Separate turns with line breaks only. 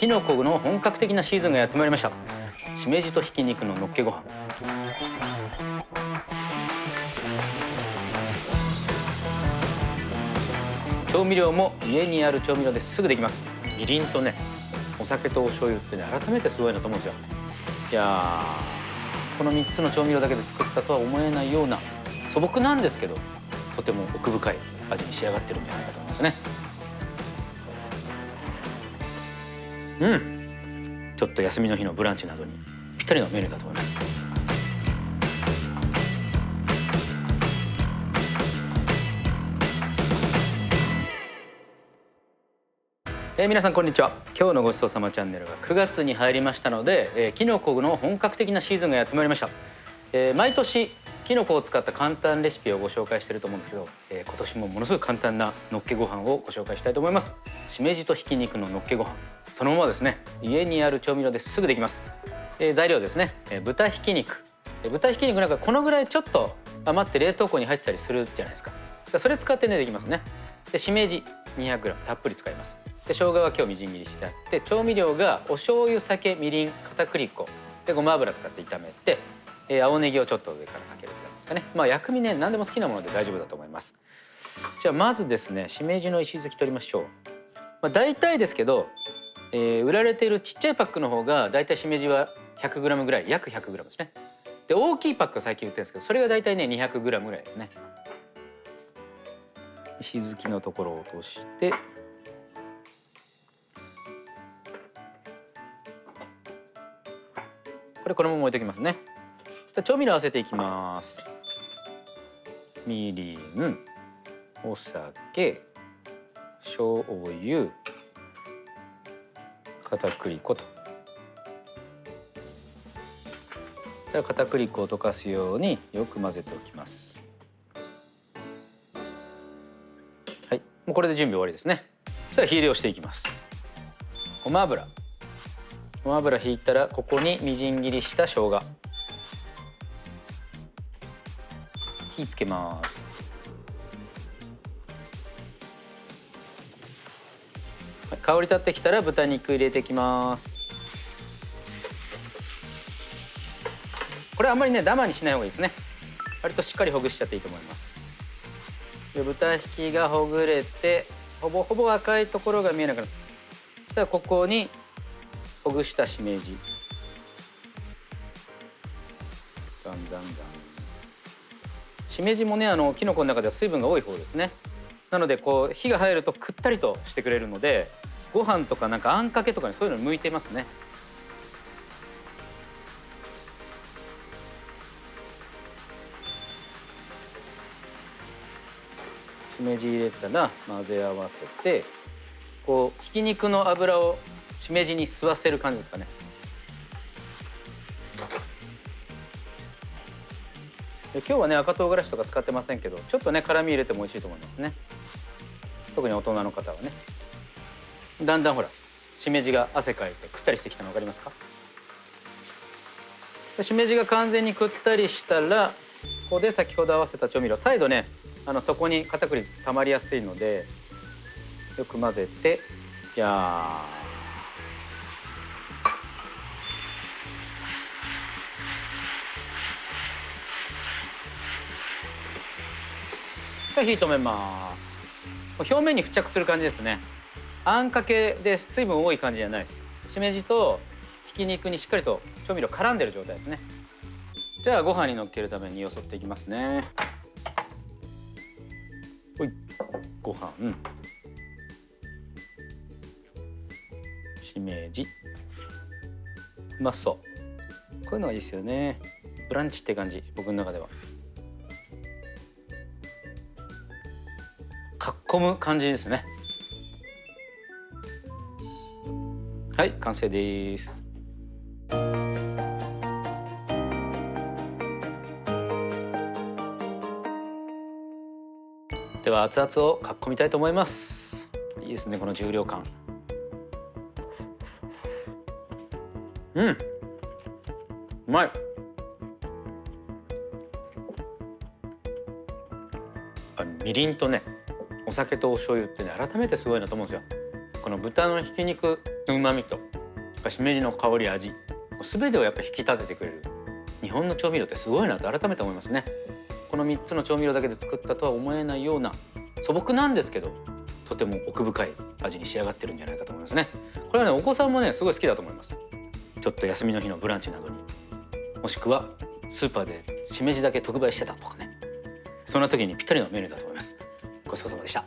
きのこの本格的なシーズンがやってまいりました。しめじとひき肉ののっけご飯。調味料も家にある調味料ですぐできます。みりんとね、お酒とお醤油ってね、改めてすごいなと思うんですよ。いやー、この3つの調味料だけで作ったとは思えないような素朴なんですけど、とても奥深い味に仕上がってるんじゃないかと思いますね。ちょっと休みの日のブランチなどにぴったりのメニューだと思います。皆さんこんにちは。今日のごちそうさまチャンネルは9月に入りましたので、きのこの本格的なシーズンがやってまいりました。毎年きのこを使った簡単レシピをご紹介していると思うんですけど、今年もものすごい簡単なのっけご飯をご紹介したいと思います。しめじとひき肉ののっけご飯、そのままですね、家にある調味料ですぐできます。材料ですね、豚ひき肉。豚ひき肉なんかこのぐらいちょっと余って冷凍庫に入ってたりするじゃないですか。それ使ってねできますね。でしめじ 200g たっぷり使います。で生姜は今日みじん切りしてあって、調味料がお醤油、酒、みりん、片栗粉でごま油使って炒めて、青ネギをちょっと上からかけるって感じですかね。まあ薬味ね、何でも好きなもので大丈夫だと思います。じゃあまずですね、しめじの石突き取りましょう。大体ですけど、売られているちっちゃいパックの方が大体しめじは 100g ぐらい、約 100g ですね。で大きいパックが最近売ってるんですけど、それが大体ね 200g ぐらいですね。石突きのところを落として、このまま置いておきますね。調味料合わせていきます。みりん、お酒、醤油、片栗粉と。片栗粉を溶かすようによく混ぜておきます。はい、もうこれで準備終わりですね。そしたら火入れをしていきます。ごま油引いたら、ここにみじん切りした生姜、火つけます。香り立ってきたら豚肉入れていきます。これあんまりねダマにしない方がいいですね。割としっかりほぐしちゃっていいと思います。で豚ひきがほぐれて、ほぼほぼ赤いところが見えなくなった。そしたらここにほぐしたしめじ、だんだんしめじもね、きのこの中では水分が多い方ですね。なのでこう火が入るとくったりとしてくれるので、ご飯とかなんかあんかけとかにそういうのに向いてますね。しめじ入れたら混ぜ合わせて、こうひき肉の油をしめじに吸わせる感じですかね。で今日はね赤唐辛子とか使ってませんけど、ちょっとね辛み入れても美味しいと思いますね。特に大人の方はね。だんだんほらしめじが汗かいてくったりしてきたの分かりますか？でしめじが完全にくったりしたら、ここで先ほど合わせた調味料、再度ねそこに片栗たまりやすいのでよく混ぜて、じゃあ火止めます。表面に付着する感じですね。あんかけで水分多い感じじゃないです。しめじとひき肉にしっかりと調味料絡んでる状態ですね。じゃあご飯にのっけるためによそっていきますね。ほい、ご飯、しめじ、うまそう。こういうのがいいですよね。ブランチって感じ、僕の中では。かっこむ感じですね。はい、完成です。では熱々をかっこみたいと思います。いいですね、この重量感。うまい。みりんとね、お酒とお醤油ってね、改めてすごいなと思うんですよ。この豚のひき肉旨味とやっぱしめじの香り味全てをやっぱ引き立ててくれる日本の調味料ってすごいなと改めて思いますね。この3つの調味料だけで作ったとは思えないような素朴なんですけどとても奥深い味に仕上がってるんじゃないかと思いますね。これはねお子さんもねすごい好きだと思います。ちょっと休みの日のブランチなどにもしくはスーパーでしめじだけ特売してたとかね、そんな時にぴったりのメニューだと思います。ごちそうさまでした。